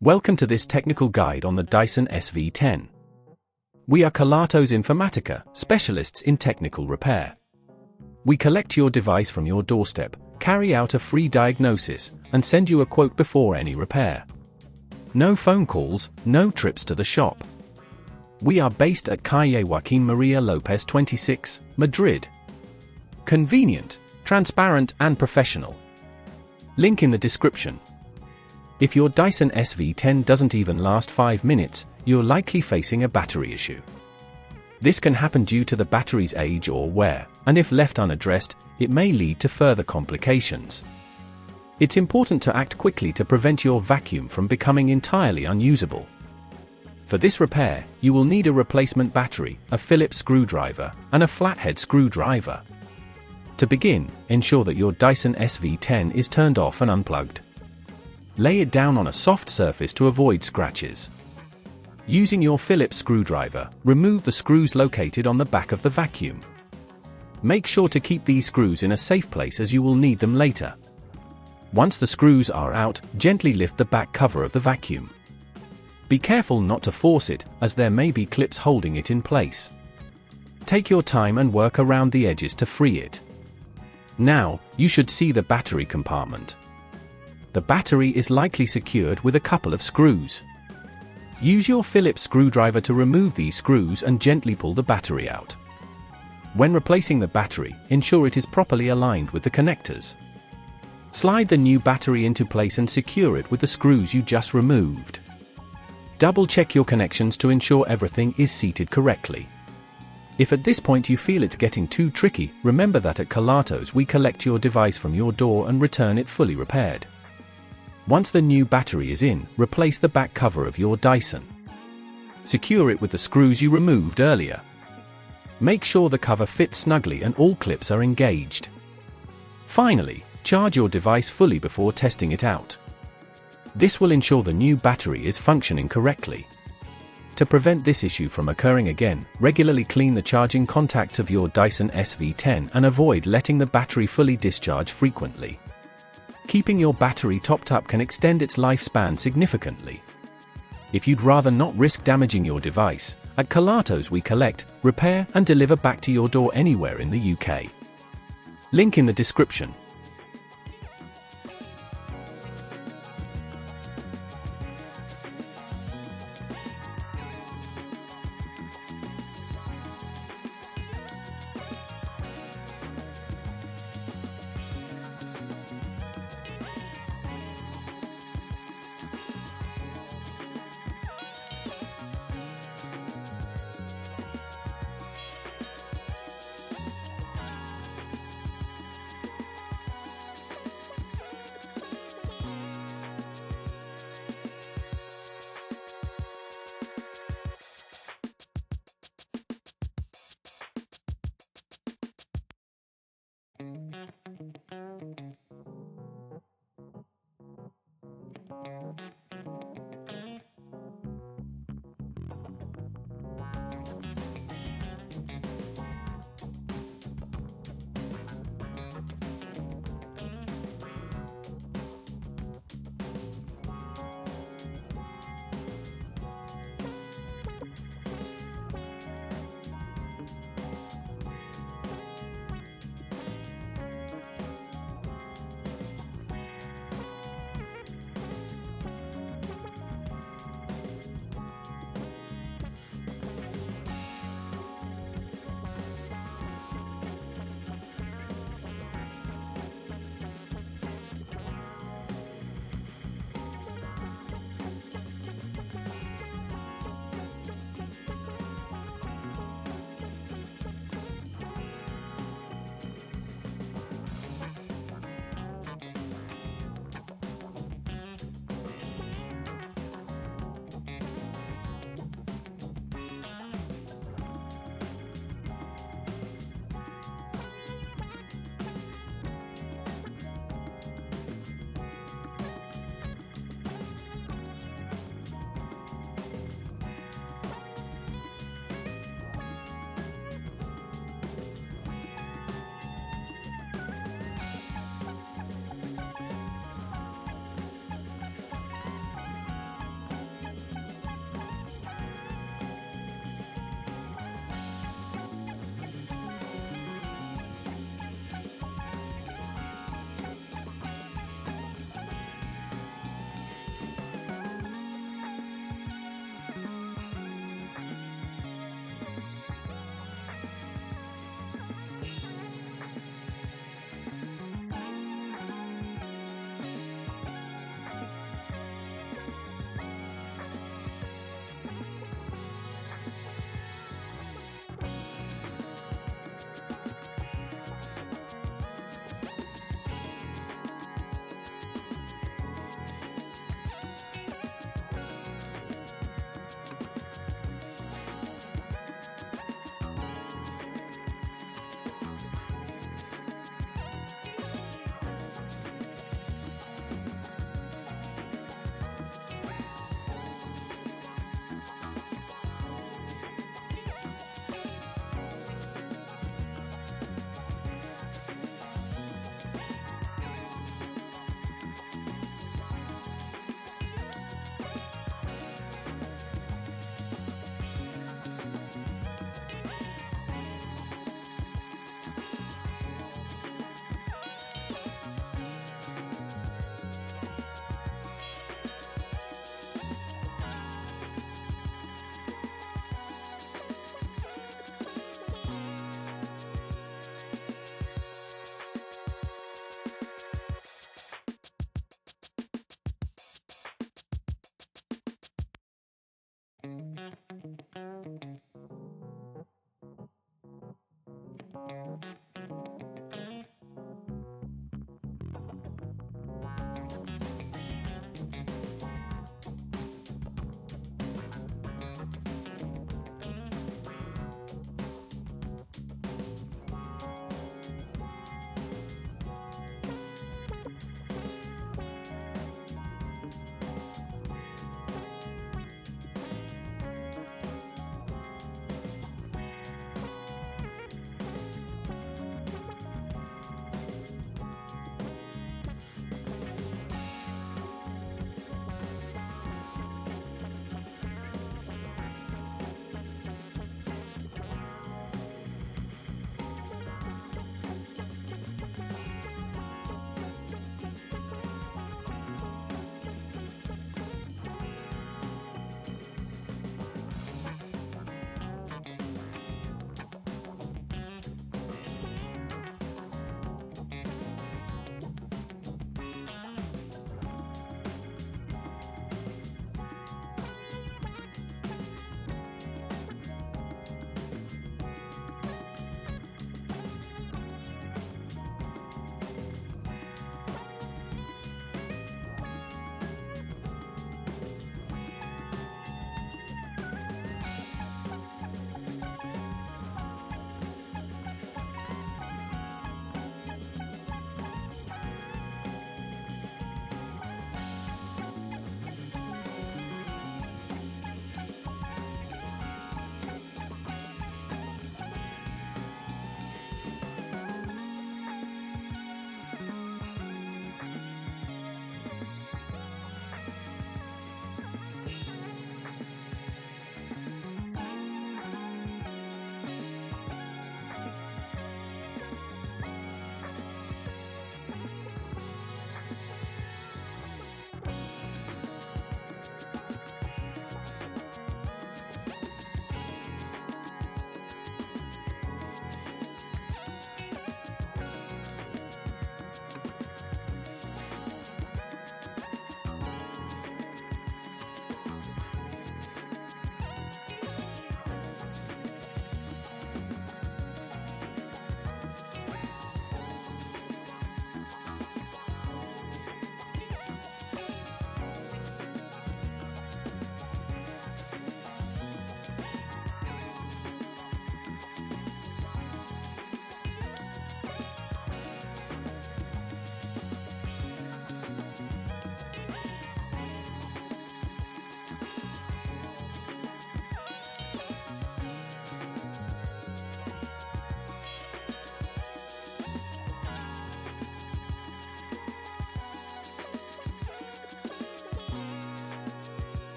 Welcome to this technical guide on the Dyson SV10. We are Kelatos Informatica, specialists in technical repair. We collect your device from your doorstep, carry out a free diagnosis, and send you a quote before any repair. No phone calls, no trips to the shop. We are based at Calle Joaquín María López 26, Madrid. Convenient, transparent and professional. Link in the description. If your Dyson SV10 doesn't even last 5 minutes, you're likely facing a battery issue. This can happen due to the battery's age or wear, and if left unaddressed, it may lead to further complications. It's important to act quickly to prevent your vacuum from becoming entirely unusable. For this repair, you will need a replacement battery, a Phillips screwdriver, and a flathead screwdriver. To begin, ensure that your Dyson SV10 is turned off and unplugged. Lay it down on a soft surface to avoid scratches. Using your Phillips screwdriver, remove the screws located on the back of the vacuum. Make sure to keep these screws in a safe place as you will need them later. Once the screws are out, gently lift the back cover of the vacuum. Be careful not to force it, as there may be clips holding it in place. Take your time and work around the edges to free it. Now, you should see the battery compartment. The battery is likely secured with a couple of screws. Use your Phillips screwdriver to remove these screws and gently pull the battery out. When replacing the battery, ensure it is properly aligned with the connectors. Slide the new battery into place and secure it with the screws you just removed. Double-check your connections to ensure everything is seated correctly. If at this point you feel it's getting too tricky, remember that at Kelatos we collect your device from your door and return it fully repaired. Once the new battery is in, replace the back cover of your Dyson. Secure it with the screws you removed earlier. Make sure the cover fits snugly and all clips are engaged. Finally, charge your device fully before testing it out. This will ensure the new battery is functioning correctly. To prevent this issue from occurring again, regularly clean the charging contacts of your Dyson SV10 and avoid letting the battery fully discharge frequently. Keeping your battery topped up can extend its lifespan significantly. If you'd rather not risk damaging your device, at Kelatos we collect, repair and deliver back to your door anywhere in the UK. Link in the description.